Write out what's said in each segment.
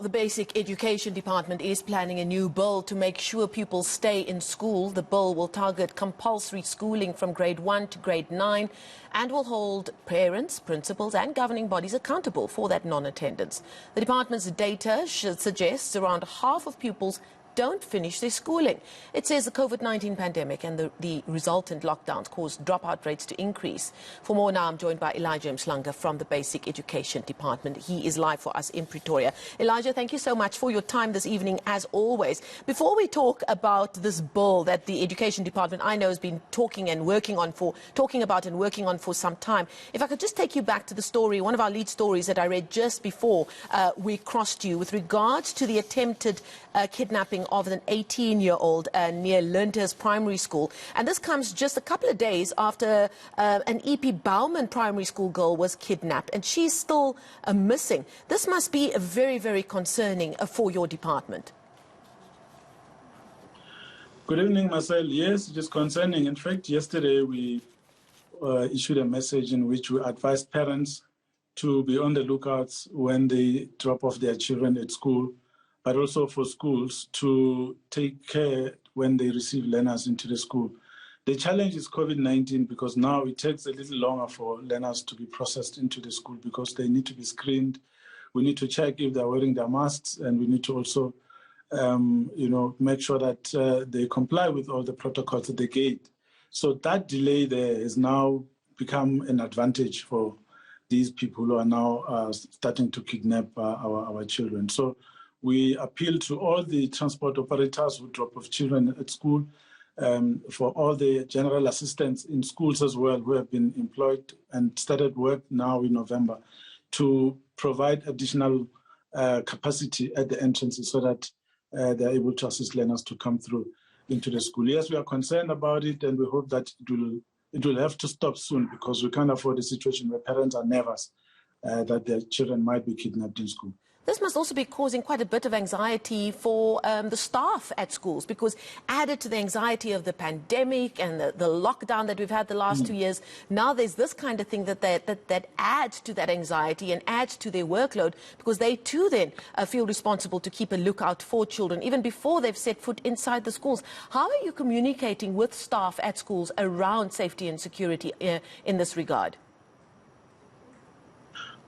The Basic Education Department is planning a new bill to make sure pupils stay in school. The bill will target compulsory schooling from grade 1 to grade 9 and will hold parents, principals and governing bodies accountable for that non-attendance. The department's data suggests around half of pupils don't finish their schooling. It says the COVID-19 pandemic and the resultant lockdowns caused dropout rates to increase. For more now, I'm joined by Mhlanga from the Basic Education Department. He is live for us in Pretoria. Elijah, thank you so much for your time this evening, as always. Before we talk about this bill that the Education Department, I know, has been talking about and working on for some time, if I could just take you back to the story, one of our lead stories that I read just before we crossed you, with regards to the attempted kidnapping of an 18-year-old near Linters Primary School. And this comes just a couple of days after an EP Bowman Primary School girl was kidnapped, and she's still missing. This must be very, very concerning for your department. Good evening, Marcel. Yes, it is concerning. In fact, yesterday we issued a message in which we advised parents to be on the lookouts when they drop off their children at school, but also for schools to take care when they receive learners into the school. The challenge is COVID-19, because now it takes a little longer for learners to be processed into the school because they need to be screened. We need to check if they're wearing their masks, and we need to also make sure that they comply with all the protocols at the gate. So that delay there has now become an advantage for these people who are now starting to kidnap our children. So we appeal to all the transport operators who drop off children at school, for all the general assistants in schools as well who have been employed and started work now in November, to provide additional capacity at the entrances so that they're able to assist learners to come through into the school. Yes, we are concerned about it, and we hope that it will have to stop soon, because we can't afford a situation where parents are nervous that their children might be kidnapped in school. This must also be causing quite a bit of anxiety for the staff at schools, because added to the anxiety of the pandemic and the lockdown that we've had the last 2 years, now there's this kind of thing that adds to that anxiety and adds to their workload, because they too then feel responsible to keep a lookout for children even before they've set foot inside the schools. How are you communicating with staff at schools around safety and security in this regard?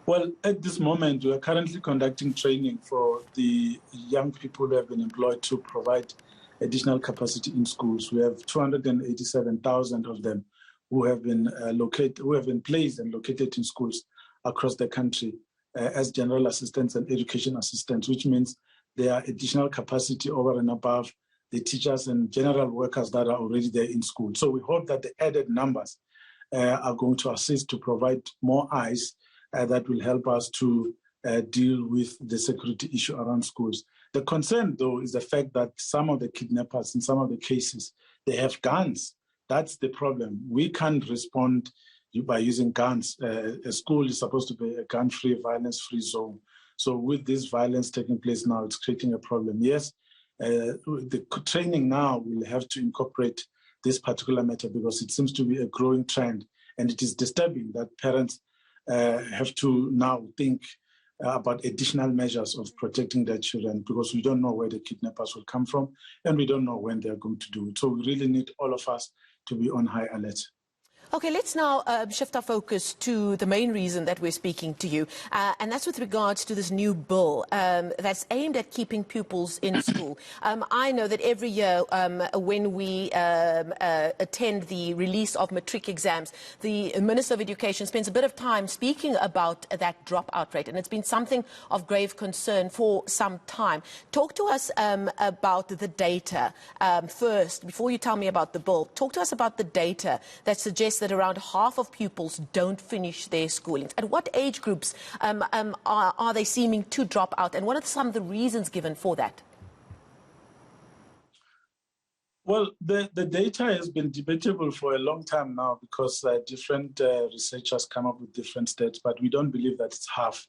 Well, at this moment, we are currently conducting training for the young people who have been employed to provide additional capacity in schools. We have 287,000 of them who have been placed and located in schools across the country as general assistants and education assistants, which means there are additional capacity over and above the teachers and general workers that are already there in school. So we hope that the added numbers are going to assist to provide more eyes that will help us to deal with the security issue around schools. The concern, though, is the fact that some of the kidnappers, in some of the cases, they have guns. That's the problem. We can't respond by using guns. A school is supposed to be a gun-free, violence-free zone. So with this violence taking place now, it's creating a problem. Yes, the training now will have to incorporate this particular matter, because it seems to be a growing trend, and it is disturbing that parents have to now think about additional measures of protecting their children, because we don't know where the kidnappers will come from, and we don't know when they're going to do it. So we really need all of us to be on high alert. Okay, let's now shift our focus to the main reason that we're speaking to you, and that's with regards to this new bill that's aimed at keeping pupils in school. I know that every year when we attend the release of matric exams, the Minister of Education spends a bit of time speaking about that dropout rate, and it's been something of grave concern for some time. Talk to us about the data first, before you tell me about the bill. Talk to us about the data that suggests that around half of pupils don't finish their schooling. At what age groups are they seeming to drop out, and what are some of the reasons given for that? Well, the data has been debatable for a long time now, because different researchers come up with different stats, but we don't believe that it's half.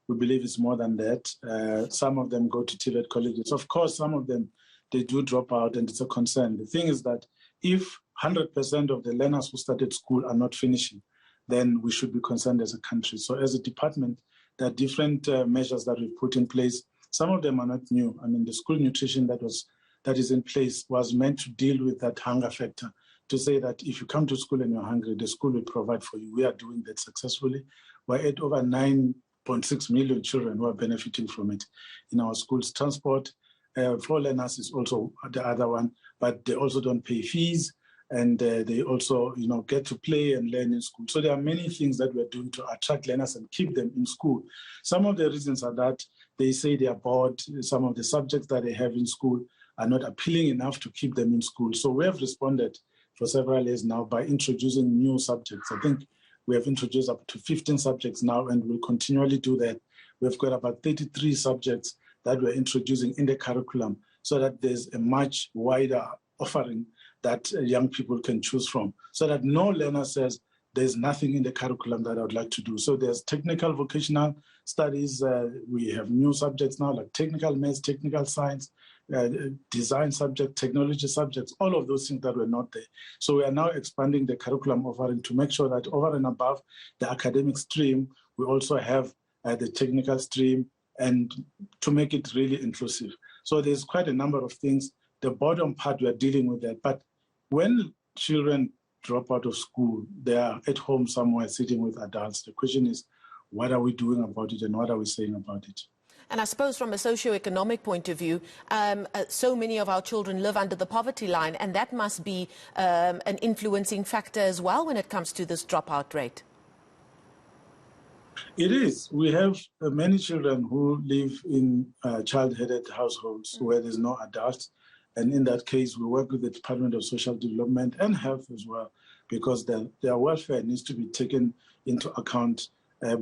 We believe it's more than that. Some of them go to TVET colleges. Of course, some of them, they do drop out, and it's a concern. The thing is that if 100% of the learners who started school are not finishing, then we should be concerned as a country. So as a department, there are different measures that we've put in place. Some of them are not new. I mean, the school nutrition that is in place was meant to deal with that hunger factor, to say that if you come to school and you're hungry, the school will provide for you. We are doing that successfully. We're at over 9.6 million children who are benefiting from it in our schools. Transport for learners is also the other one, but they also don't pay fees, and they also, get to play and learn in school. So there are many things that we're doing to attract learners and keep them in school. Some of the reasons are that they say they are bored. Some of the subjects that they have in school are not appealing enough to keep them in school. So we have responded for several years now by introducing new subjects. I think we have introduced up to 15 subjects now, and we'll continually do that. We've got about 33 subjects that we're introducing in the curriculum so that there's a much wider offering that young people can choose from, so that no learner says, there's nothing in the curriculum that I would like to do. So there's technical vocational studies. We have new subjects now, like technical maths, technical science, design subject, technology subjects, all of those things that were not there. So we are now expanding the curriculum offering to make sure that over and above the academic stream, we also have the technical stream, and to make it really inclusive. So there's quite a number of things. The bottom part, we are dealing with that. But when children drop out of school, they are at home somewhere sitting with adults. The question is, what are we doing about it, and what are we saying about it? And I suppose from a socio-economic point of view, so many of our children live under the poverty line, and that must be an influencing factor as well when it comes to this dropout rate. It is. We have many children who live in child-headed households where there's no adults. And in that case, we work with the Department of Social Development and Health as well, because their welfare needs to be taken into account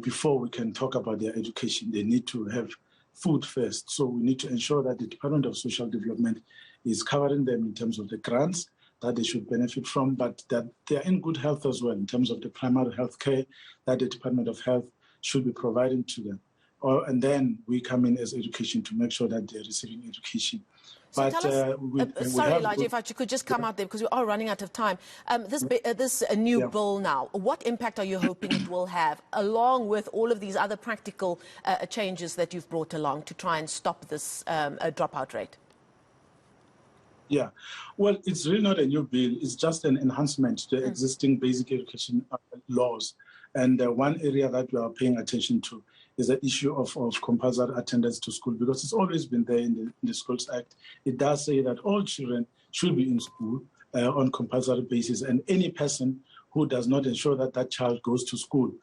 before we can talk about their education. They need to have food first. So we need to ensure that the Department of Social Development is covering them in terms of the grants that they should benefit from, but that they are in good health as well in terms of the primary health care that the Department of Health should be providing to them. And then we come in as education to make sure that they're receiving education. So but sorry, Elijah, if I could just come out there, because we are running out of time. This new bill now, what impact are you hoping it will have, along with all of these other practical changes that you've brought along to try and stop this dropout rate? Yeah, well, it's really not a new bill. It's just an enhancement to the existing basic education laws. And one area that we are paying attention to is the issue of compulsory attendance to school, because it's always been there in the Schools Act. It does say that all children should be in school on compulsory basis, and any person who does not ensure that that child goes to school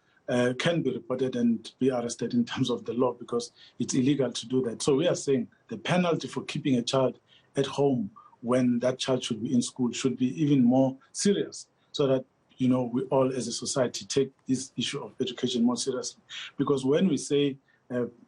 can be reported and be arrested in terms of the law, because it's illegal to do that. So we are saying the penalty for keeping a child at home when that child should be in school should be even more serious, so that we all as a society take this issue of education more seriously. Because when we say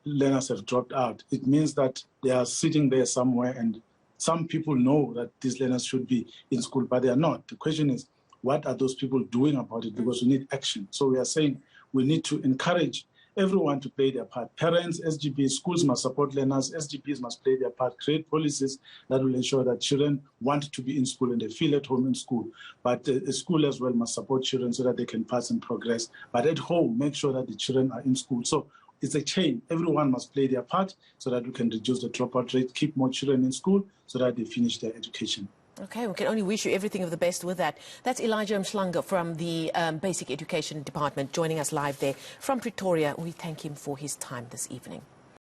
learners have dropped out, it means that they are sitting there somewhere, and some people know that these learners should be in school, but they are not. The question is, what are those people doing about it? Because we need action. So we are saying we need to encourage everyone to play their part. Parents, SGBs, schools must support learners, SGBs must play their part, create policies that will ensure that children want to be in school and they feel at home in school. But the school as well must support children so that they can pass and progress. But at home, make sure that the children are in school. So it's a chain. Everyone must play their part so that we can reduce the dropout rate, keep more children in school so that they finish their education. Okay, we can only wish you everything of the best with that. That's Elijah Mhlanga from the Basic Education Department joining us live there from Pretoria. We thank him for his time this evening.